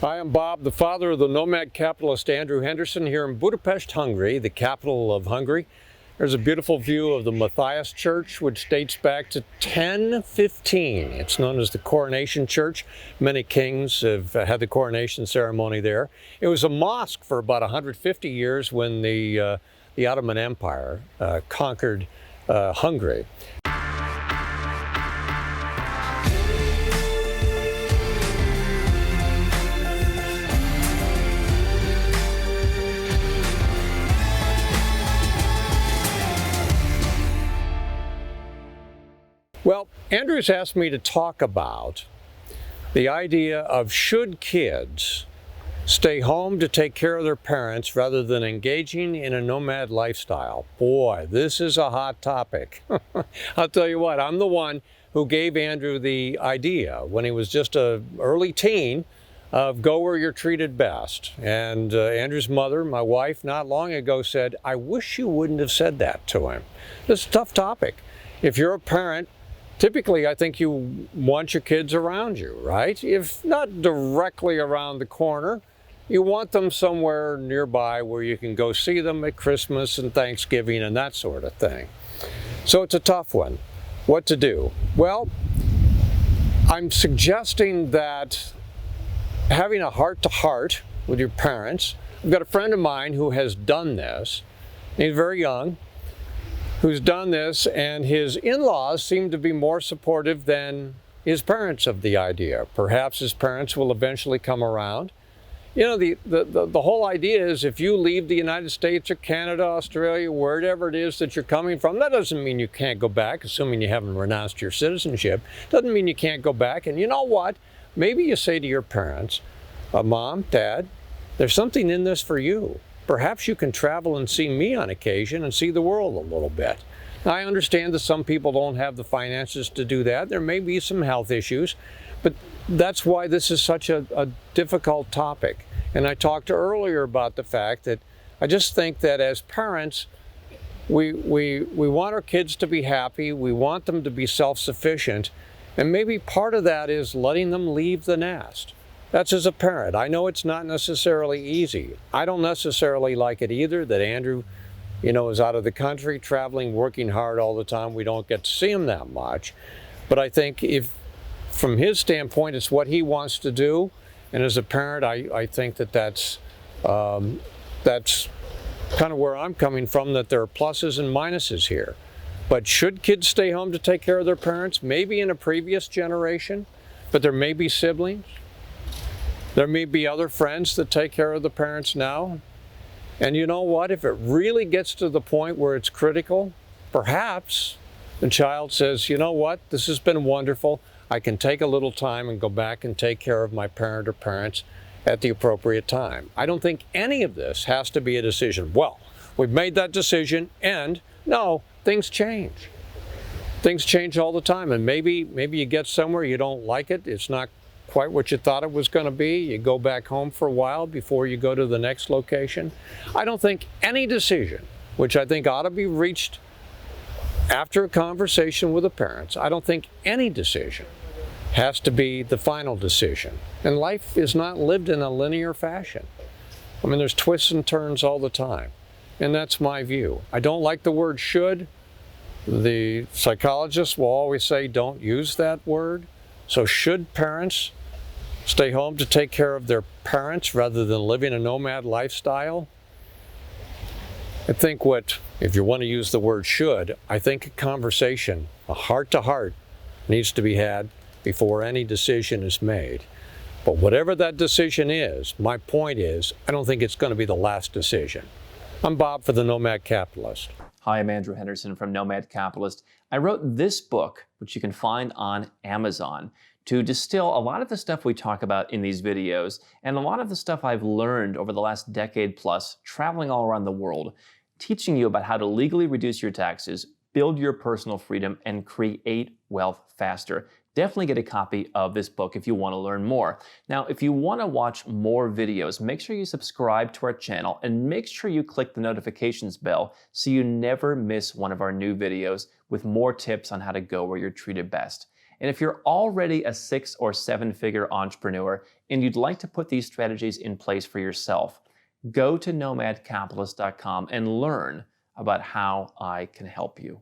Hi, I'm Bob, the father of the Nomad Capitalist Andrew Henderson here in Budapest, Hungary, the capital of Hungary. There's a beautiful view of the Matthias Church, which dates back to 1015. It's known as the Coronation Church. Many kings have had the coronation ceremony there. It was a mosque for about 150 years when the Ottoman Empire conquered Hungary. Well, Andrew's asked me to talk about the idea of should kids stay home to take care of their parents rather than engaging in a nomad lifestyle. Boy, this is a hot topic. I'll tell you what, I'm the one who gave Andrew the idea when he was just an early teen of go where you're treated best. And Andrew's mother, my wife, not long ago said, I wish you wouldn't have said that to him. This is a tough topic. If you're a parent, typically, I think you want your kids around you, right? If not directly around the corner, you want them somewhere nearby where you can go see them at Christmas and Thanksgiving and that sort of thing. So it's a tough one. What to do? Well, I'm suggesting that having a heart-to-heart with your parents, I've got a friend of mine who has done this. He's very young, who's done this, and his in-laws seem to be more supportive than his parents of the idea. Perhaps his parents will eventually come around. You know, the whole idea is if you leave the United States or Canada, Australia, wherever it is that you're coming from, that doesn't mean you can't go back, assuming you haven't renounced your citizenship. Doesn't mean you can't go back. And you know what? Maybe you say to your parents, Mom, Dad, there's something in this for you. Perhaps you can travel and see me on occasion and see the world a little bit. Now, I understand that some people don't have the finances to do that. There may be some health issues, but that's why this is such a difficult topic. And I talked earlier about the fact that I just think that as parents, we want our kids to be happy. We want them to be self-sufficient. And maybe part of that is letting them leave the nest. That's as a parent. I know it's not necessarily easy. I don't necessarily like it either that Andrew, is out of the country, traveling, working hard all the time. We don't get to see him that much. But I think if, from his standpoint, it's what he wants to do. And as a parent, I think that's kind of where I'm coming from, that there are pluses and minuses here. But should kids stay home to take care of their parents? Maybe in a previous generation, but there may be siblings. There may be other friends that take care of the parents now. And you know what? If it really gets to the point where it's critical, perhaps the child says, you know what? This has been wonderful. I can take a little time and go back and take care of my parent or parents at the appropriate time. I don't think any of this has to be a decision. Well, we've made that decision, and no, things change. Things change all the time, and maybe you get somewhere, you don't like it, it's not quite what you thought it was going to be. You go back home for a while before you go to the next location. I don't think any decision, which I think ought to be reached after a conversation with the parents, I don't think any decision has to be the final decision. And life is not lived in a linear fashion. I mean, there's twists and turns all the time. And that's my view. I don't like the word should. The psychologists will always say don't use that word. So should parents stay home to take care of their parents rather than living a nomad lifestyle? I think if you want to use the word should, I think a conversation, a heart-to-heart, needs to be had before any decision is made. But whatever that decision is, my point is, I don't think it's going to be the last decision. I'm Bob for the Nomad Capitalist. Hi, I'm Andrew Henderson from Nomad Capitalist. I wrote this book, which you can find on Amazon, to distill a lot of the stuff we talk about in these videos and a lot of the stuff I've learned over the last decade plus traveling all around the world, teaching you about how to legally reduce your taxes, build your personal freedom, and create wealth faster. Definitely get a copy of this book if you want to learn more. Now, if you want to watch more videos, make sure you subscribe to our channel and make sure you click the notifications bell so you never miss one of our new videos with more tips on how to go where you're treated best. And if you're already a 6 or 7-figure entrepreneur and you'd like to put these strategies in place for yourself, go to nomadcapitalist.com and learn about how I can help you.